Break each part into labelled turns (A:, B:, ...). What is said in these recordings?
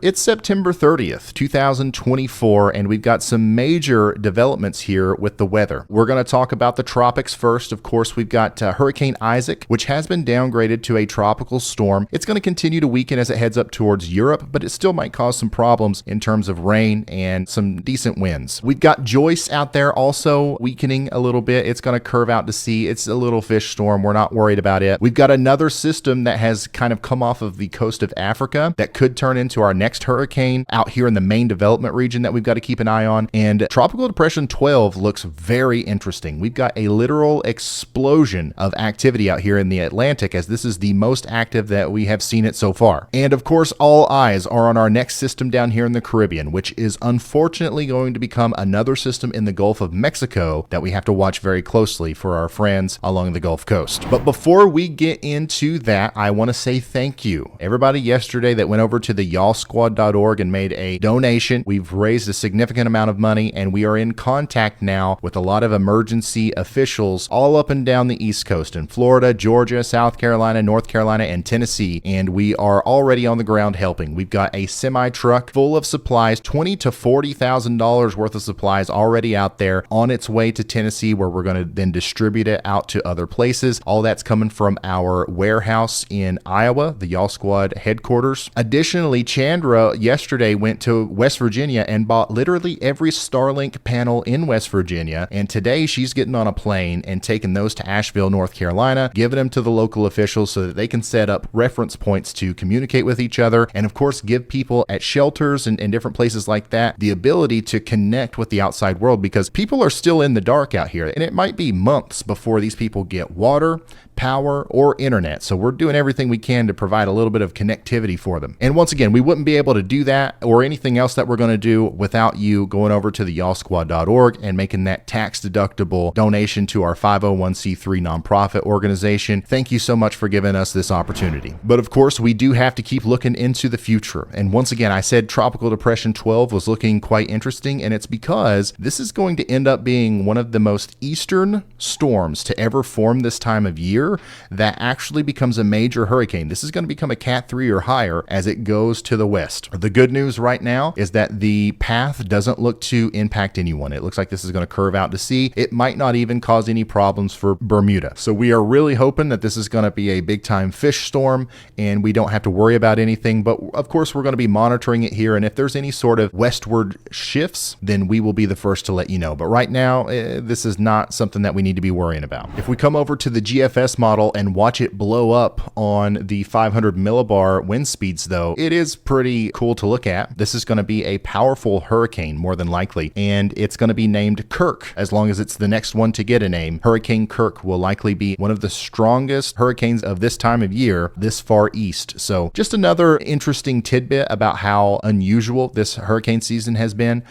A: It's September 30th, 2024, and we've got some major developments here with the weather. We're going to talk about the tropics first. Of course, we've got Hurricane Isaac, which has been downgraded to a tropical storm. It's going to continue to weaken as it heads up towards Europe, but it still might cause some problems in terms of rain and some decent winds. We've got Joyce out there also weakening a little bit. It's going to curve out to sea. It's a little fish storm. We're not worried about it. We've got another system that has kind of come off of the coast of Africa that could turn into our next hurricane out here in the main development region that we've got to keep an eye on. And Tropical Depression 12 looks very interesting. We've got a literal explosion of activity out here in the Atlantic, as this is the most active that we have seen it so far. And of course, all eyes are on our next system down here in the Caribbean, which is unfortunately going to become another system in the Gulf of Mexico that we have to watch very closely for our friends along the Gulf Coast. But before we get into that, I want to say thank you. Everybody yesterday that went over to the y'allsquad.org and made a donation. We've raised a significant amount of money, and we are in contact now with a lot of emergency officials all up and down the East Coast in Florida, Georgia, South Carolina, North Carolina, and Tennessee, and we are already on the ground helping. We've got a semi-truck full of supplies, $20,000 to $40,000 worth of supplies already out there on its way to Tennessee, where we're going to then distribute it out to other places. All that's coming from our warehouse in Iowa, the Y'all Squad headquarters. Additionally, Chandra yesterday went to West Virginia and bought literally every Starlink panel in West Virginia, and today she's getting on a plane and taking those to Asheville, North Carolina, giving them to the local officials so that they can set up reference points to communicate with each other, and of course give people at shelters and different places like that the ability to connect with the outside world, because people are still in the dark out here, and it might be months before these people get water, power, or internet. So we're doing everything we can to provide a little bit of connectivity for them. And once again, we wouldn't be able to do that or anything else that we're going to do without you going over to the y'allsquad.org and making that tax deductible donation to our 501c3 nonprofit organization. Thank you so much for giving us this opportunity. But of course, we do have to keep looking into the future. And once again, I said Tropical Depression 12 was looking quite interesting, and it's because this is going to end up being one of the most eastern storms to ever form this time of year that actually becomes a major hurricane. This is going to become a Cat 3 or higher as it goes to the west. The good news right now is that the path doesn't look to impact anyone. It looks like this is going to curve out to sea. It might not even cause any problems for Bermuda. So we are really hoping that this is going to be a big time fish storm and we don't have to worry about anything. But of course, we're going to be monitoring it here. And if there's any sort of westward shifts, then we will be the first to let you know. But right now, this is not something that we need to be worrying about. If we come over to the GFS model and watch it blow up on the 500 millibar wind speeds, though, it is pretty cool to look at. This is going to be a powerful hurricane, more than likely, and it's going to be named Kirk. As long as it's the next one to get a name, Hurricane Kirk will likely be one of the strongest hurricanes of this time of year this far east. So just another interesting tidbit about how unusual this hurricane season has been.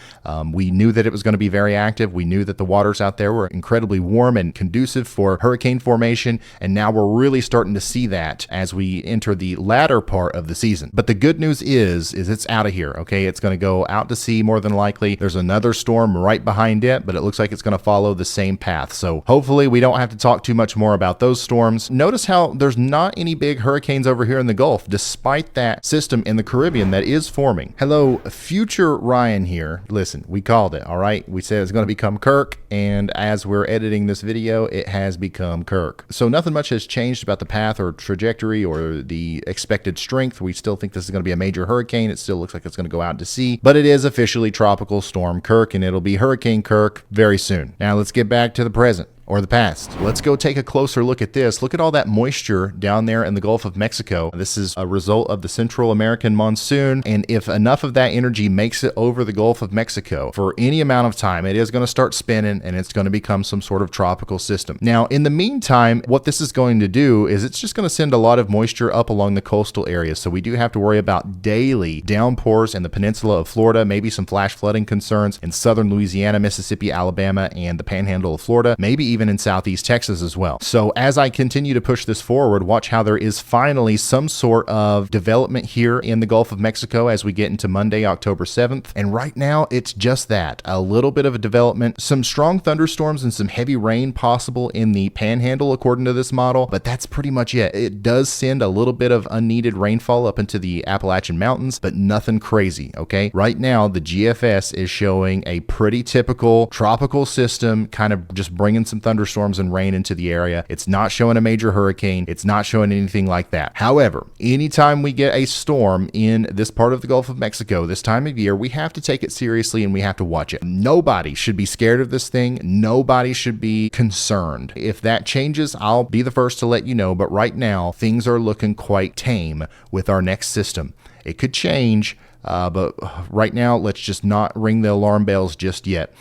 A: We knew that it was going to be very active. We knew that the waters out there were incredibly warm and conducive for hurricane formation, and now we're really starting to see that as we enter the latter part of the season. But the good news is it's out of here, okay? It's going to go out to sea more than likely. There's another storm right behind it, but it looks like it's going to follow the same path. So hopefully we don't have to talk too much more about those storms. Notice how there's not any big hurricanes over here in the Gulf, despite that system in the Caribbean that is forming. Hello, future Ryan here. Listen, we called it, all right? We said it's going to become Kirk, and as we're editing this video, it has become Kirk. So nothing much has changed about the path or trajectory or the expected strength. We still think this is going to be a major hurricane. It still looks like it's going to go out to sea, but it is officially Tropical Storm Kirk, and it'll be Hurricane Kirk very soon. Now let's get back to the present. Or the past. Let's go take a closer look at this. Look at all that moisture down there in the Gulf of Mexico. This is a result of the Central American monsoon, and if enough of that energy makes it over the Gulf of Mexico for any amount of time, it is going to start spinning and it's going to become some sort of tropical system. Now, in the meantime, what this is going to do is it's just going to send a lot of moisture up along the coastal areas. So we do have to worry about daily downpours in the peninsula of Florida, maybe some flash flooding concerns in southern Louisiana, Mississippi, Alabama, and the panhandle of Florida, maybe even even in southeast Texas as well. So as I continue to push this forward, watch how there is finally some sort of development here in the Gulf of Mexico as we get into Monday, October 7th. And right now, it's just that, a little bit of a development, some strong thunderstorms and some heavy rain possible in the panhandle according to this model, but that's pretty much it. It does send a little bit of unneeded rainfall up into the Appalachian Mountains, but nothing crazy, okay? Right now, the GFS is showing a pretty typical tropical system, kind of just bringing some thunderstorms and rain into the area. It's not showing a major hurricane. It's not showing anything like that. However, anytime we get a storm in this part of the Gulf of Mexico this time of year, we have to take it seriously and we have to watch it. Nobody should be scared of this thing. Nobody should be concerned. If that changes, I'll be the first to let you know, but right now, things are looking quite tame with our next system. It could change, but right now, let's just not ring the alarm bells just yet.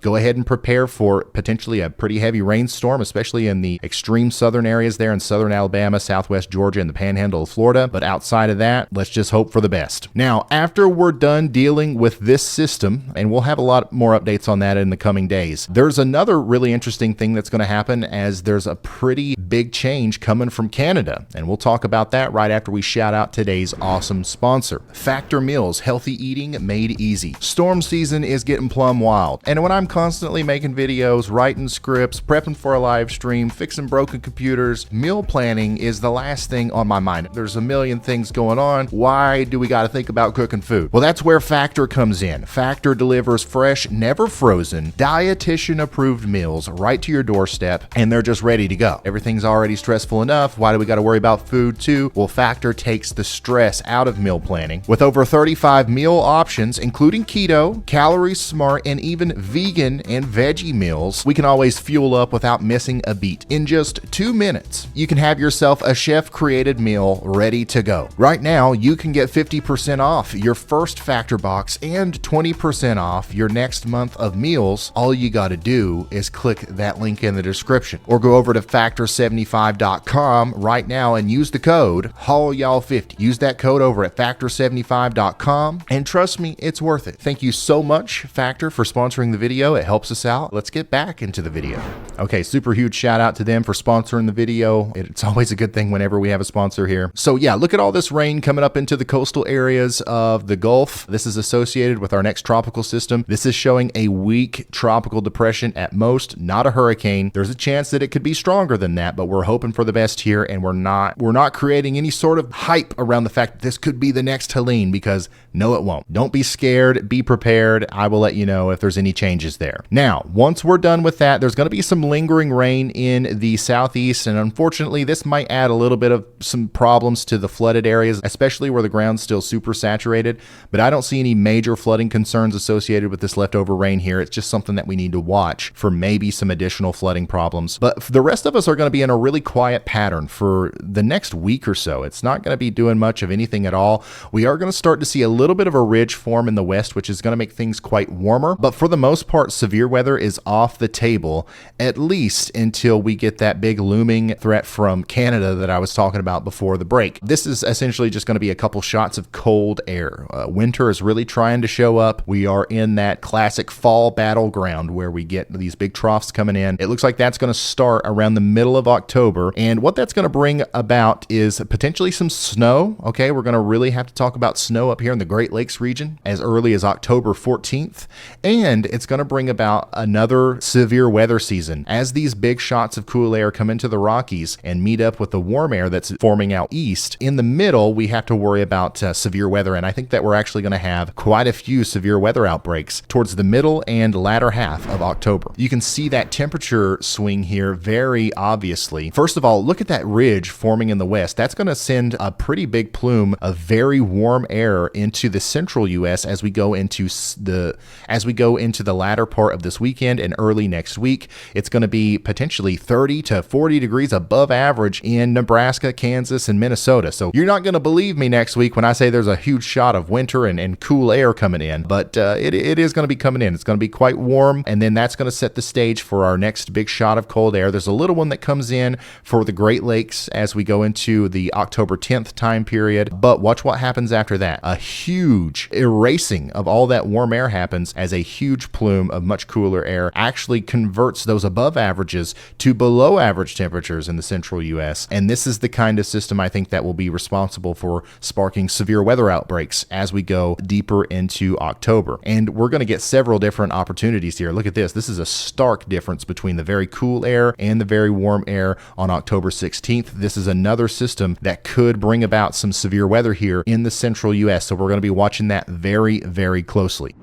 A: Go ahead and prepare for potentially a pretty heavy rainstorm, especially in the extreme southern areas there in southern Alabama, southwest Georgia, and the panhandle of Florida. But outside of that, let's just hope for the best. Now, after we're done dealing with this system, and we'll have a lot more updates on that in the coming days, there's another really interesting thing that's going to happen as there's a pretty big change coming from Canada. And we'll talk about that right after we shout out today's awesome sponsor, Factor Meals. Healthy eating made easy. Storm season is getting plumb wild. And when I'm constantly making videos, writing scripts, prepping for a live stream, fixing broken computers, meal planning is the last thing on my mind. There's a million things going on. Why do we got to think about cooking food? Well, that's where Factor comes in. Factor delivers fresh, never frozen, dietitian approved meals right to your doorstep, and they're just ready to go. Everything's already stressful enough. Why do we got to worry about food too? Well, Factor takes the stress out of meal planning. With over 35 meal options, including keto, calorie smart, and even vegan and veggie meals, we can always fuel up without missing a beat. In just 2 minutes, you can have yourself a chef-created meal ready to go. Right now, you can get 50% off your first Factor box and 20% off your next month of meals. All you got to do is click that link in the description or go over to factor75.com right now and use the code HAULYALL50. Use that code over at factor75.com, and trust me, it's worth it. Thank you so much, Factor, for sponsoring the video. It helps us out. Let's get back into the video. Okay, super huge shout out to them for sponsoring the video. It's always a good thing whenever we have a sponsor here. So yeah, look at all this rain coming up into the coastal areas of the Gulf. This is associated with our next tropical system. This is showing a weak tropical depression at most, not a hurricane. There's a chance that it could be stronger than that, but we're hoping for the best here, and we're not creating any sort of hype around the fact that this could be the next Helene, because no, it won't. Don't be scared. Be prepared. I will let you know if there's any changes there. Now, once we're done with that, there's going to be some lingering rain in the southeast, and unfortunately, this might add a little bit of some problems to the flooded areas, especially where the ground's still super saturated, but I don't see any major flooding concerns associated with this leftover rain here. It's just something that we need to watch for maybe some additional flooding problems. But the rest of us are going to be in a really quiet pattern for the next week or so. It's not going to be doing much of anything at all. We are going to start to see a little bit of a ridge form in the west, which is going to make things quite warmer. But for the most part, severe weather is off the table, at least until we get that big looming threat from Canada that I was talking about before the break. This is essentially just going to be a couple shots of cold air. Winter is really trying to show up. We are in that classic fall battleground where we get these big troughs coming in. It looks like that's going to start around the middle of October. And what that's going to bring about is potentially some snow. Okay, we're going to really have to talk about snow up here in the Great Lakes region as early as October 14th. And it's going to bring about another severe weather season as these big shots of cool air come into the Rockies and meet up with the warm air that's forming out east. In the middle, we have to worry about severe weather. And I think that we're actually going to have quite a few severe weather outbreaks towards the middle and latter half of October. You can see that temperature swing here very obviously. First of all, look at that ridge forming in the west. That's going to send a pretty big plume of very warm air into the central U.S. as we go into the latter part of this weekend and early next week. It's going to be potentially 30 to 40 degrees above average in Nebraska, Kansas, and Minnesota. So you're not going to believe me next week when I say there's a huge shot of winter and cool air coming in, but it is going to be coming in. It's going to be quite warm, and then that's going to set the stage for our next big shot of cold air. There's a little one that comes in for the Great Lakes as we go into the October 10th time period, but watch what happens after that. A huge erasing of all that warm air happens as a huge plume of much cooler air actually converts those above averages to below average temperatures in the central U.S. And this is the kind of system I think that will be responsible for sparking severe weather outbreaks as we go deeper into October. And we're going to get several different opportunities here. Look at this. This is a stark difference between the very cool air and the very warm air on October 16th. This is another system that could bring about some severe weather here in the central U.S. So we're going to be watching that very, very closely.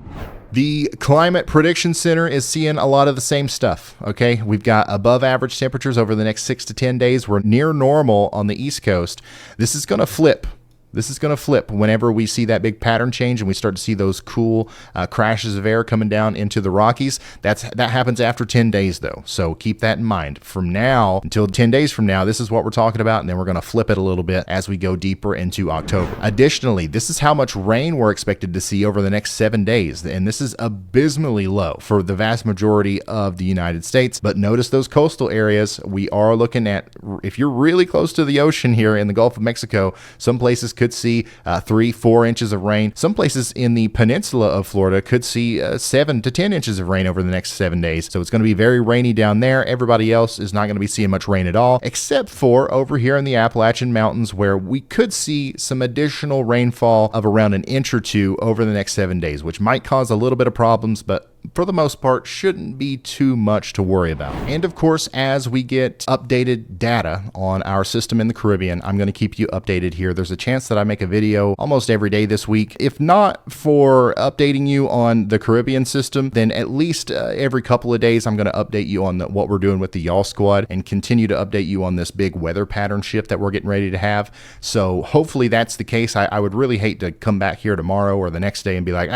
A: The Climate Prediction Center is seeing a lot of the same stuff, okay? We've got above average temperatures over the next 6 to 10 days. We're near normal on the East Coast. This is going to flip. This is going to flip whenever we see that big pattern change and we start to see those cool crashes of air coming down into the Rockies. That happens after 10 days, though. So keep that in mind. From now until 10 days from now, this is what we're talking about, and then we're going to flip it a little bit as we go deeper into October. Additionally, this is how much rain we're expected to see over the next 7 days, and this is abysmally low for the vast majority of the United States. But notice those coastal areas. We are looking at, if you're really close to the ocean here in the Gulf of Mexico, some places could see 3-4 inches of rain. Some places in the peninsula of Florida could see 7 to 10 inches of rain over the next 7 days. So it's going to be very rainy down there. Everybody else is not going to be seeing much rain at all, except for over here in the Appalachian Mountains, where we could see some additional rainfall of around an inch or two over the next 7 days, which might cause a little bit of problems, but for the most part, shouldn't be too much to worry about. And of course, as we get updated data on our system in the Caribbean, I'm going to keep you updated here. There's a chance that I make a video almost every day this week. If not for updating you on the Caribbean system, then at least every couple of days, I'm going to update you on what we're doing with the Y'all Squad and continue to update you on this big weather pattern shift that we're getting ready to have. So hopefully that's the case. I would really hate to come back here tomorrow or the next day and be like,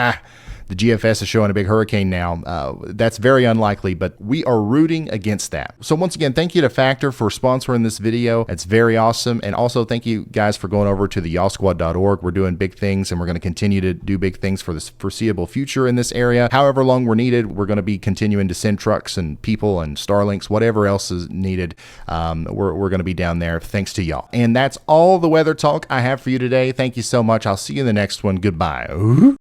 A: the GFS is showing a big hurricane now. That's very unlikely, but we are rooting against that. So once again, thank you to Factor for sponsoring this video. It's very awesome. And also thank you guys for going over to the y'allsquad.org. We're doing big things and we're going to continue to do big things for this foreseeable future in this area. However long we're needed, we're going to be continuing to send trucks and people and Starlinks, whatever else is needed. We're going to be down there thanks to y'all. And that's all the weather talk I have for you today. Thank you so much. I'll see you in the next one. Goodbye.